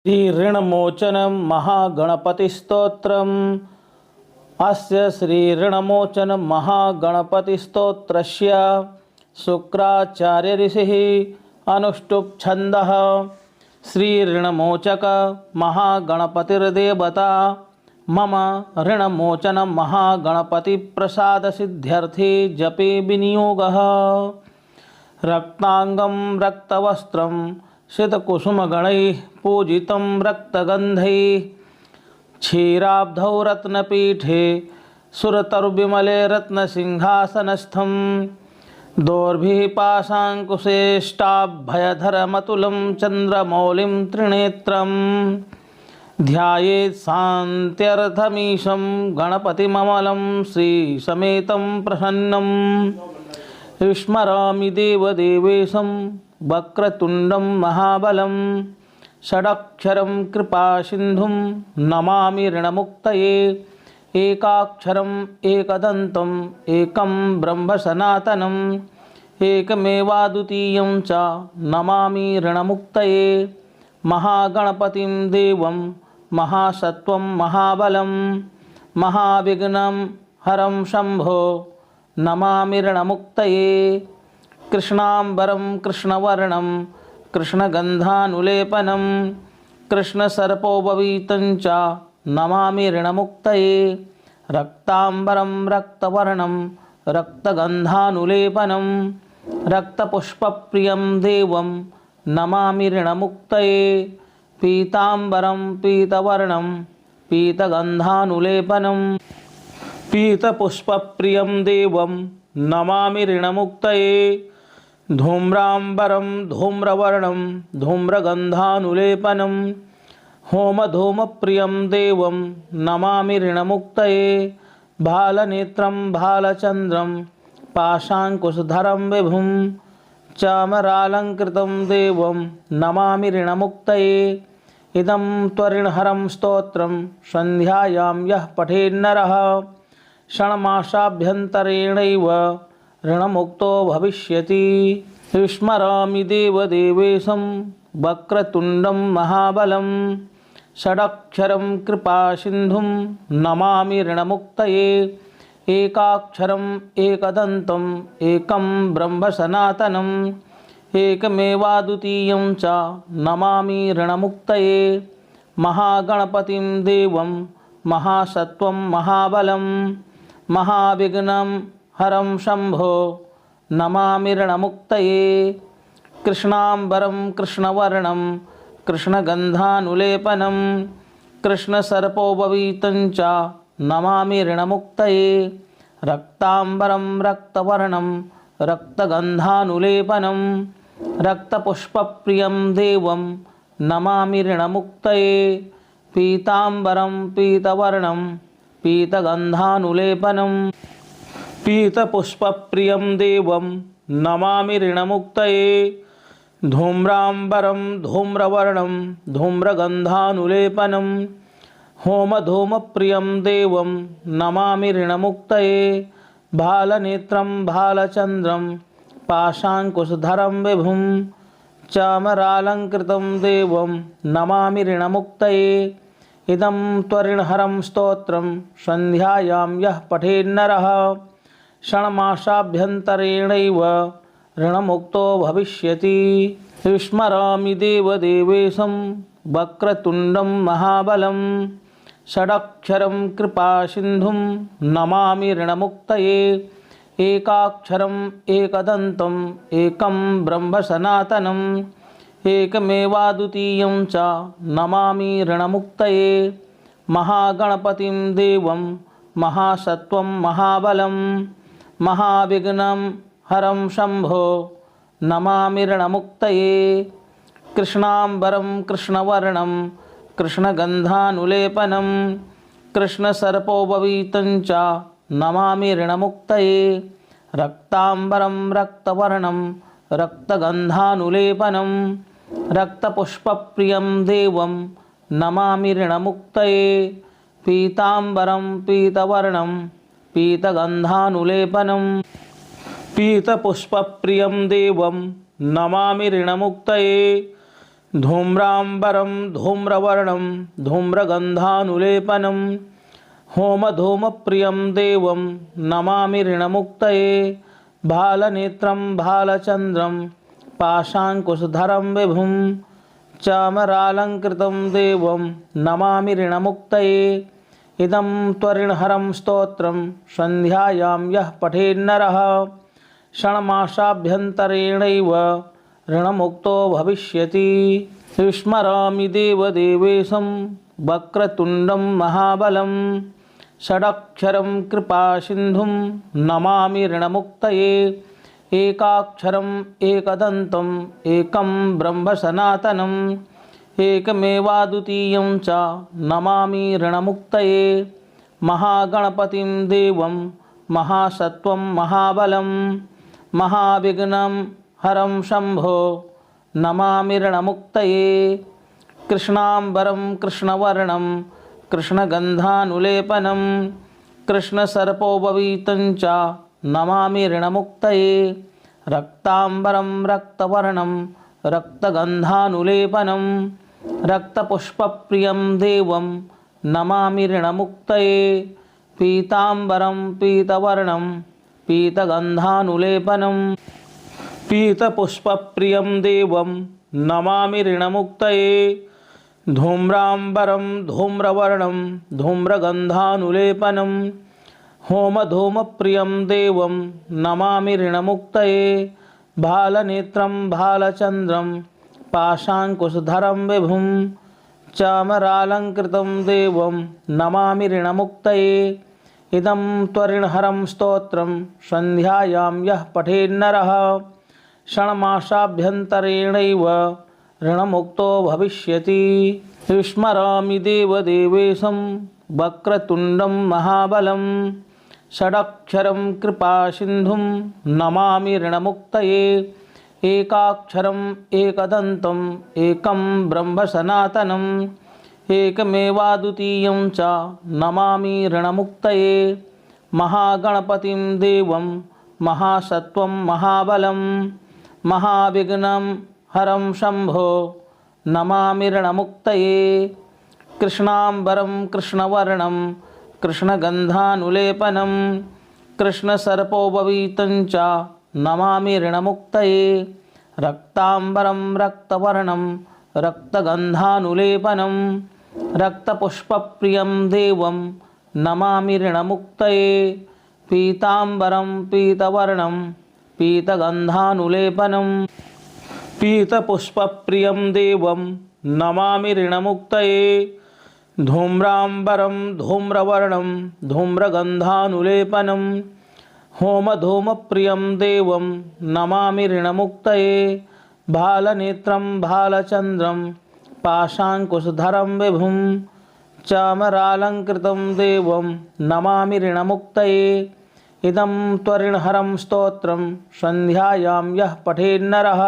श्री ऋणमोचन महागणपति स्तोत्रम्। अस्य श्री ऋणमोचन महागणपति स्तोत्रस्य शुक्राचार्य ऋषिः अनुष्टुप् छन्दः। श्री ऋणमोचक महागणपतिर्देवता मम ऋणमोचन महागणपति प्रसाद सिद्ध्यर्थे जपे विनियोगः। रक्तांगं रक्तवस्त्रं शीतकुसुमगणैः पूजितं रक्तगन्धैः क्षीराब्धौ रत्नपीठे सुरतरुविमले रत्नसिंहासनस्थं दोर्भिः पाशाङ्कुशेष्टाभयधरमतुलं चन्द्रमौलिं त्रिनेत्रं ध्यायेत् शान्त्यर्थमीशं गणपतिममलं श्रीसमेतं प्रसन्नं स्मरामि देवदेवेशं वक्रतुण्डं महाबलं षडक्षरं कृपासिन्धुं नमामि ऋणमुक्तये एकाक्षरम् एकदन्तम् एकं ब्रह्म सनातनम् एकमेवाद्वितीयं च नमामि ऋणमुक्तये महागणपतिं देवं महासत्वं महाबलं महाविघ्नं हरं शम्भो नमामि ऋणमुक्तये कृष्णांबरं कृष्णवर्णं कृष्णगन्धानुलेपनं कृष्णसर्पोपवीतं च नमामि ऋणमुक्तये रक्तांबरं रक्तवर्णं रक्तगन्धानुलेपनं रक्तपुष्पप्रियं देवं नमामि ऋणमुक्तये पीतांबरं पीतवर्णं पीतगन्धानुलेपनं पीतपुष्पप्रियं देवं नमामि ऋणमुक्तये धूम्रांबरं धूम्रवर्णं धूम्रगन्धानुलेपनं होमधूमप्रियं देवं नमामि ऋणमुक्तये भालनेत्रं भालचन्द्रं पाशाङ्कुशधरं विभुं चामरालङ्कृतं देवं नमामि ऋणमुक्तये इदं त्वरिणहरं स्तोत्रं सन्ध्यायां यः पठेन्नरः षण्मासाभ्यन्तरेणैव ऋणमुक्तो भविष्यति। स्मरामि देवदेवेशं वक्रतुण्डं महाबलं षडक्षरं कृपासिन्धुं नमामि ऋणमुक्तये एकाक्षरम् एकदन्तम् एकं ब्रह्म सनातनम् एकमेवाद्वितीयं च नमामि ऋणमुक्तये महागणपतिं देवं महासत्वं महाबलं महाविघ्नं हरं शम्भो नमामि ऋणमुक्तये कृष्णांबरं कृष्णवर्णं कृष्णगन्धानुलेपनं कृष्णसर्पोपवीतं च नमामि ऋणमुक्तये रक्तांबरं रक्तवर्णं रक्तगन्धानुलेपनं रक्तपुष्पप्रियं देवं नमामि ऋणमुक्तये पीतांबरं पीतवर्णं पीतगन्धानुलेपनं पीतपुष्पप्रियं देवं नमामि ऋणमुक्तये धूम्रांबरं धूम्रवर्णं धूम्रगन्धानुलेपनं होमधूमप्रियं देवं नमामि ऋणमुक्तये भालनेत्रं भालचन्द्रं पाशाङ्कुशधरं विभुं चामरालङ्कृतं देवं नमामि ऋणमुक्तये इदं त्वरिणहरं स्तोत्रं सन्ध्यायां यः पठेन्नरः षण्मासाभ्यन्तरेणैव ऋणमुक्तो भविष्यति। स्मरामि देवदेवेशं वक्रतुण्डं महाबलं षडक्षरं कृपासिन्धुं नमामि ऋणमुक्तये एकाक्षरम् एकदन्तम् एकं ब्रह्म सनातनम् एकमेवाद्वितीयं च नमामि ऋणमुक्तये महागणपतिं देवं महासत्वं महाबलं महाविघ्नं हरं शम्भो नमामि ऋणमुक्तये कृष्णांबरं कृष्णवर्णं कृष्णगन्धानुलेपनं कृष्णसर्पोपवीतं च नमामि ऋणमुक्तये रक्तांबरं रक्तवर्णं रक्तगन्धानुलेपनं रक्तपुष्पप्रियं देवं नमामि ऋणमुक्तये पीतांबरं पीतवर्णं पीतगन्धानुलेपनं पीतपुष्पप्रियं देवं नमामि ऋणमुक्तये धूम्राम्बरं धूम्रवर्णं धूम्रगन्धानुलेपनं होमधूमप्रियं देवं नमामि ऋणमुक्तये भालनेत्रं भालचन्द्रं पाशाङ्कुशधरं विभुं चामरालङ्कृतं देवं नमामि ऋणमुक्तये इदं त्वरिणहरं स्तोत्रं सन्ध्यायां यः पठेन्नरः षण्मासाभ्यन्तरेणैव ऋणमुक्तो भविष्यति। स्मरामि देवदेवेशं वक्रतुण्डं महाबलं षडक्षरं कृपासिन्धुं नमामि ऋणमुक्तये एकाक्षरम् एकदन्तम् एकं ब्रह्म सनातनम् एकमेवाद्वितीयं च नमामि ऋणमुक्तये महागणपतिं देवं महासत्वं महाबलं महाविघ्नं हरं शम्भो नमामि ऋणमुक्तये कृष्णाम्बरं कृष्णवर्णं कृष्णगन्धानुलेपनं कृष्णसर्पोपवीतं च नमामि ऋणमुक्तये रक्ताम्बरं रक्तवर्णं रक्तगन्धानुलेपनं रक्तपुष्पप्रियं देवं नमामि ऋणमुक्तये पीताम्बरं पीतवर्णं पीतगन्धानुलेपनं पीतपुष्पप्रियं देवं नमामि ऋणमुक्तये धूम्राम्बरं धूम्रवर्णं धूम्रगन्धानुलेपनं होमधूमप्रियं देवं नमामि ऋणमुक्तये भालनेत्रं भालचन्द्रं पाशाङ्कुशधरं विभुं चामरालङ्कृतं देवं नमामि ऋणमुक्तये इदं त्वरिणहरं स्तोत्रं सन्ध्यायां यः पठेन्नरः षण्मासाभ्यन्तरेणैव ऋणमुक्तो भविष्यति। स्मरामि देवदेवेशं वक्रतुण्डं महाबलं षडक्षरं कृपासिन्धुं नमामि ऋणमुक्तये एकाक्षरम् एकदन्तम् एकं ब्रह्म सनातनम् एकमेवाद्वितीयं च नमामि ऋणमुक्तये महागणपतिं देवं महासत्वं महाबलं महाविघ्नं हरं शम्भो नमामि ऋणमुक्तये कृष्णाम्बरं कृष्णवर्णं कृष्णगन्धानुलेपनं कृष्णसर्पोपवीतं च नमामि ऋणमुक्तये रक्ताम्बरं रक्तवर्णं रक्तगन्धानुलेपनं रक्तपुष्पप्रियं देवं नमामि ऋणमुक्तये पीताम्बरं पीतवर्णं पीतगन्धानुलेपनं पीतपुष्पप्रियं देवं नमामि ऋणमुक्तये धूम्राम्बरं धूम्रवर्णं धूम्रगन्धानुलेपनं होमधूमप्रियं देवं नमामि ऋणमुक्तये भालनेत्रं भालचन्द्रं पाशाङ्कुशधरं विभुं चामरालङ्कृतं देवं नमामि ऋणमुक्तये इदं त्वरिणहरं स्तोत्रं सन्ध्यायां यः पठेन्नरः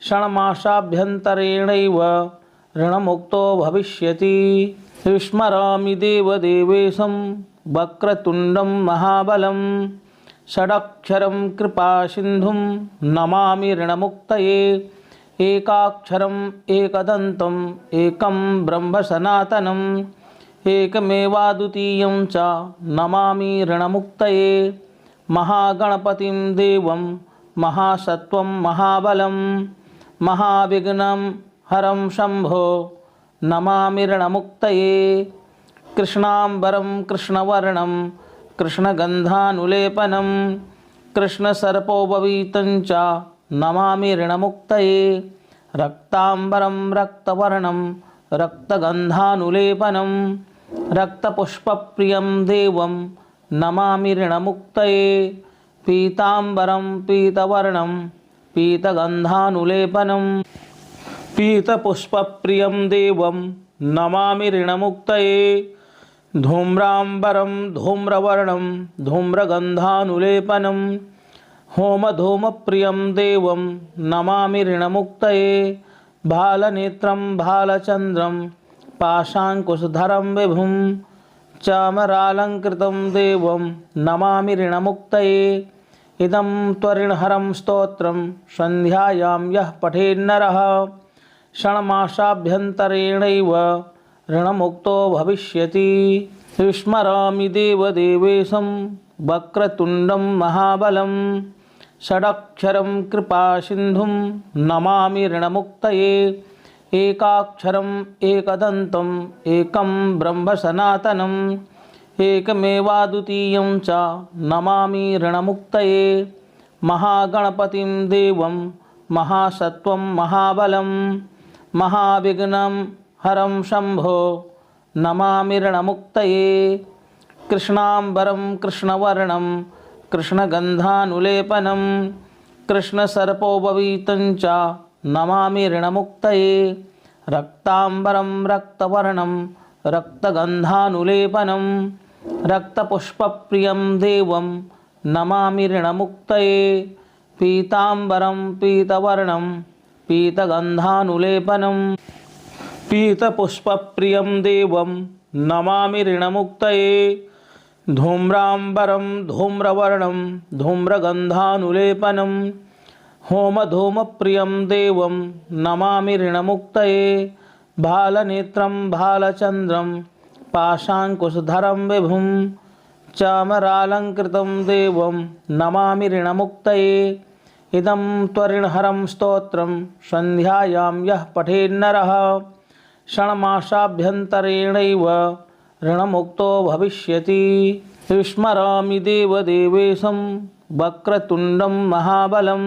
षण्मासाभ्यन्तरेणैव ऋणमुक्तो भविष्यति। स्मरामि देवदेवेशं वक्रतुण्डं महाबलं षडक्षरं कृपासिन्धुं नमामि ऋणमुक्तये एकाक्षरम् एकदन्तम् एकं ब्रह्म सनातनम् एकमेवाद्वितीयं च नमामि ऋणमुक्तये महागणपतिं देवं महासत्वं महाबलं महाविघ्नं हरं शम्भो नमामि ऋणमुक्तये कृष्णाम्बरं कृष्णवर्णं कृष्णगन्धानुलेपनं कृष्णसर्पोपवीतं च नमामि ऋणमुक्तये रक्ताम्बरं रक्तवर्णं रक्तगन्धानुलेपनं रक्तपुष्पप्रियं देवं नमामि ऋणमुक्तये पीताम्बरं पीतवर्णं पीतगन्धानुलेपनं पीतपुष्पप्रियं देवं नमामि ऋणमुक्तये धूम्राम्बरं धूम्रवर्णं धूम्रगन्धानुलेपनं होमधूमप्रियं देवं नमामि ऋणमुक्तये भालनेत्रं भालचन्द्रं पाशाङ्कुशधरं विभुं चामरालङ्कृतं देवं नमामि ऋणमुक्तये इदं त्वरिणहरं स्तोत्रं सन्ध्यायां यः पठेन्नरः षण्मासाभ्यन्तरेणैव ऋणमुक्तो भविष्यति। स्मरामि देवदेवेशं वक्रतुण्डं महाबलं षडक्षरं कृपासिन्धुं नमामि ऋणमुक्तये। एकाक्षरम् एकदन्तम् एकं ब्रह्म सनातनम् एकमेवाद्वितीयं च नमामि ऋणमुक्तये। महागणपतिं देवं महासत्वं महाबलं महाविघ्नं हरं शम्भो नमामि ऋणमुक्तये। कृष्णाम्बरं कृष्णवर्णं कृष्णगन्धानुलेपनं कृष्णसर्पोपवीतं च नमामि ऋणमुक्तये। रक्ताम्बरं रक्तवर्णं रक्तगन्धानुलेपनं रक्तपुष्पप्रियं देवं नमामि ऋणमुक्तये। पीताम्बरं पीतवर्णं पीतगन्धानुलेपनं पीतपुष्पप्रियं देवं नमामि ऋणमुक्तये। धूम्राम्बरं धूम्रवर्णं धूम्रगन्धानुलेपनं होमधूमप्रियं देवं नमामि ऋणमुक्तये। भालनेत्रं भालचन्द्रं पाशाङ्कुशधरं विभुं चामरालङ्कृतं देवं नमामि ऋणमुक्तये। इदं त्वरिणहरं स्तोत्रं सन्ध्यायां यः पठेन्नरः षण्मासाभ्यन्तरेणैव ऋणमुक्तो भविष्यति। स्मरामि देवदेवेशं वक्रतुण्डं महाबलं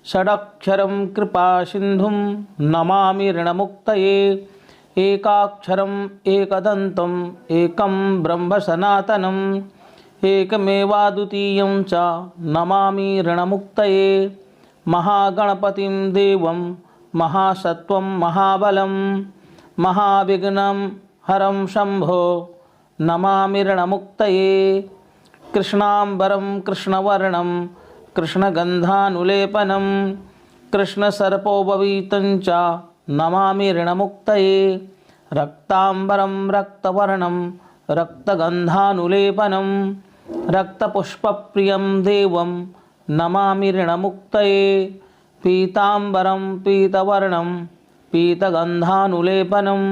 षडक्षरं कृपासिन्धुं नमामि ऋणमुक्तये। एकाक्षरम् एकदन्तम् एकं ब्रह्म सनातनम् एकमेवाद्वितीयं च नमामि ऋणमुक्तये। महागणपतिं देवं महासत्वं महाबलं महाविघ्नं हरं शम्भो नमामि ऋणमुक्तये। कृष्णाम्बरं कृष्णवर्णं कृष्णगन्धानुलेपनं कृष्णसर्पोपवीतं च नमामि ऋणमुक्तये। रक्ताम्बरं रक्तवर्णं रक्तगन्धानुलेपनं रक्तपुष्पप्रियं देवं नमामि ऋणमुक्तये। पीताम्बरं पीतवर्णं पीतगन्धानुलेपनं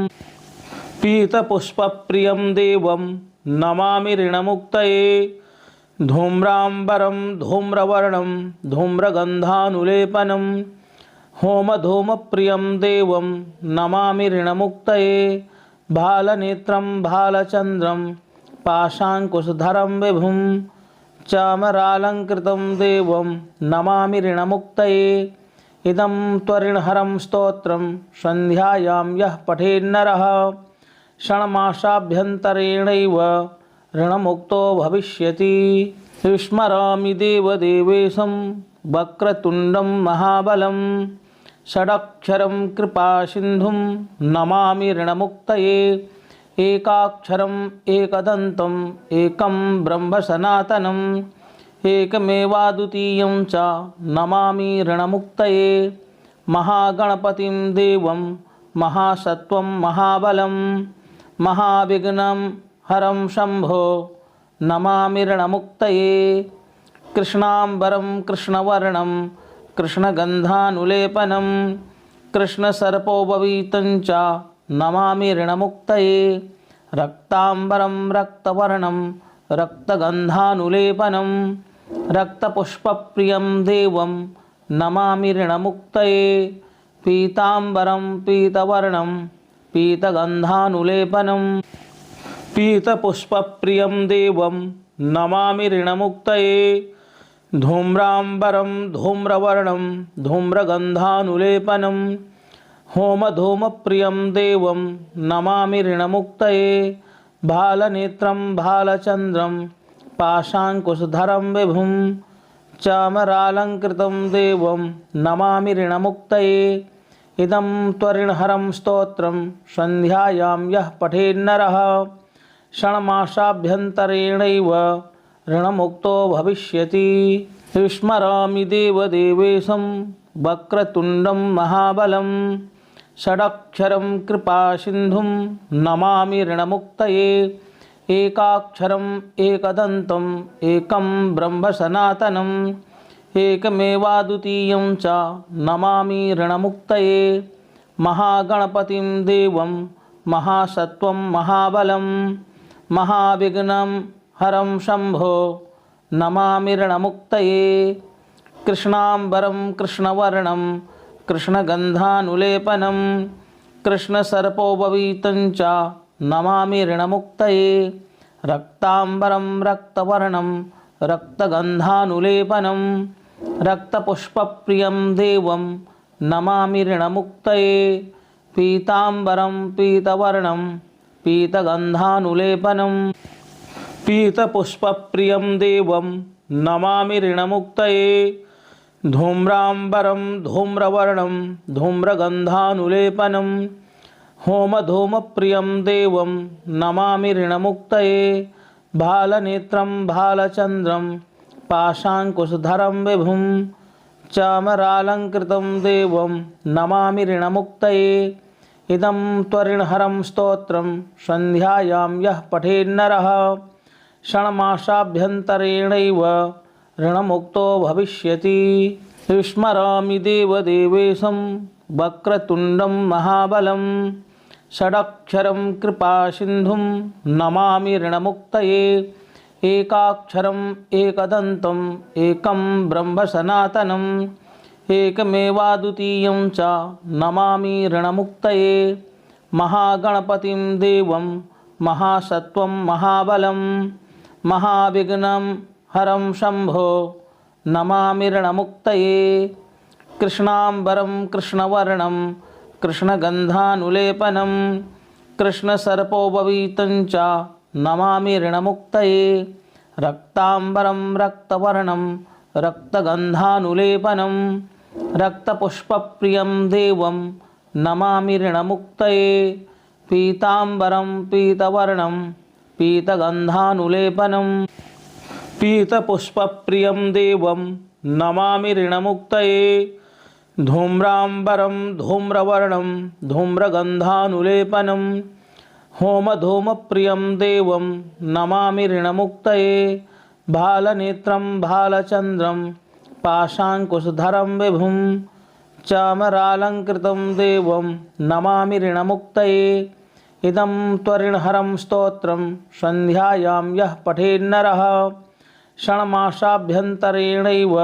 पीतपुष्पप्रियं देवं नमामि ऋणमुक्तये। धूम्राम्बरं धूम्रवर्णं धूम्रगन्धानुलेपनं होमधूमप्रियं देवं नमामि ऋणमुक्तये। भालनेत्रं भालचन्द्रं पाशाङ्कुशधरं विभुं चामरालङ्कृतं देवं नमामि ऋणमुक्तये। इदं त्वरिणहरं स्तोत्रं सन्ध्यायां यः पठेन्नरः षण्मासाभ्यन्तरेणैव ऋणमुक्तो भविष्यति। स्मरामि देवदेवेशं वक्रतुण्डं महाबलं षडक्षरं कृपासिन्धुं नमामि ऋणमुक्तये। एकाक्षरम् एकदन्तम् एकं ब्रह्म सनातनम् एकमेवाद्वितीयं च नमामि ऋणमुक्तये। महागणपतिं देवं महासत्वं महाबलं महाविघ्नं हरं शम्भो नमामि ऋणमुक्तये। कृष्णाम्बरं कृष्णवर्णं कृष्णगन्धानुलेपनं कृष्णसर्पोपवीतं च नमामि ऋणमुक्तये। रक्ताम्बरं रक्तवर्णं रक्तगन्धानुलेपनं रक्तपुष्पप्रियं देवं नमामि ऋणमुक्तये। पीताम्बरं पीतवर्णं पीतगन्धानुलेपनं पीतपुष्पप्रियं देवं नमामि ऋणमुक्तये। धूम्राम्बरं धूम्रवर्णं धूम्रगन्धानुलेपनं होमधूमप्रियं देवं नमामि ऋणमुक्तये। भालनेत्रं भालचन्द्रं पाशाङ्कुशधरं विभुं चामरालङ्कृतं देवं नमामि ऋणमुक्तये। इदं त्वरिणहरं स्तोत्रं सन्ध्यायां यः पठेन्नरः षण्मासाभ्यन्तरेणैव ऋणमुक्तो भविष्यति। स्मरामि देवदेवेशं वक्रतुण्डं महाबलं षडक्षरं कृपासिन्धुं नमामि ऋणमुक्तये। एकाक्षरम् एकदन्तम् एकं ब्रह्म सनातनम् एकमेवाद्वितीयं च नमामि ऋणमुक्तये। महागणपतिं देवं महासत्वं महाबलं महाविघ्नं हरं शम्भो नमामि ऋणमुक्तये। कृष्णाम्बरं कृष्णवर्णं कृष्णगन्धानुलेपनं कृष्णसर्पोपवीतं च नमामि ऋणमुक्तये। रक्ताम्बरं रक्तवर्णं रक्तगन्धानुलेपनं रक्तपुष्पप्रियं देवं नमामि ऋणमुक्तये। पीताम्बरं पीतवर्णं पीतगन्धानुलेपनं पीतपुष्पप्रियं देवं नमामि ऋणमुक्तये। धूम्राम्बरं धूम्रवर्णं धूम्रगन्धानुलेपनं होमधूमप्रियं देवं नमामि ऋणमुक्तये। भालनेत्रं भालचन्द्रं पाशाङ्कुशधरं विभुं चामरालङ्कृतं देवं नमामि ऋणमुक्तये। इदं त्वरिणहरं स्तोत्रं सन्ध्यायां यः पठेन्नरः षण्मासाभ्यन्तरेणैव ऋणमुक्तो भविष्यति। स्मरामि देवदेवेशं वक्रतुण्डं महाबलं षडक्षरं कृपासिन्धुं नमामि ऋणमुक्तये। एकाक्षरम् एकदन्तम् एकं ब्रह्म सनातनम् एकमेवाद्वितीयं च नमामि ऋणमुक्तये। महागणपतिं देवं महासत्वं महाबलं महाविघ्नं हरं शम्भो नमामि ऋणमुक्तये। कृष्णाम्बरं कृष्णवर्णं कृष्णगन्धानुलेपनं कृष्णसर्पोपवीतं च नमामि ऋणमुक्तये। रक्ताम्बरं रक्तवर्णं रक्तगन्धानुलेपनं रक्तपुष्पप्रियं देवं नमामि ऋणमुक्तये। पीताम्बरं पीतवर्णं पीतगन्धानुलेपनं पीतपुष्पप्रियं देवं नमामि ऋणमुक्तये। धूम्राम्बरं धूम्रवर्णं धूम्रगन्धानुलेपनं होमधूमप्रियं देवं नमामि ऋणमुक्तये। भालनेत्रं भालचन्द्रं पाशाङ्कुशधरं विभुं चामरालङ्कृतं देवं नमामि ऋणमुक्तये। इदं त्वरिणहरं स्तोत्रं सन्ध्यायां यः पठेन्नरः षण्मासाभ्यन्तरेणैव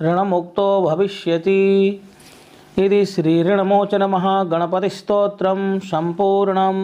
ऋणमुक्तो भविष्यति। इति श्रीऋणमोचनमहागणपतिस्तोत्रं सम्पूर्णम्।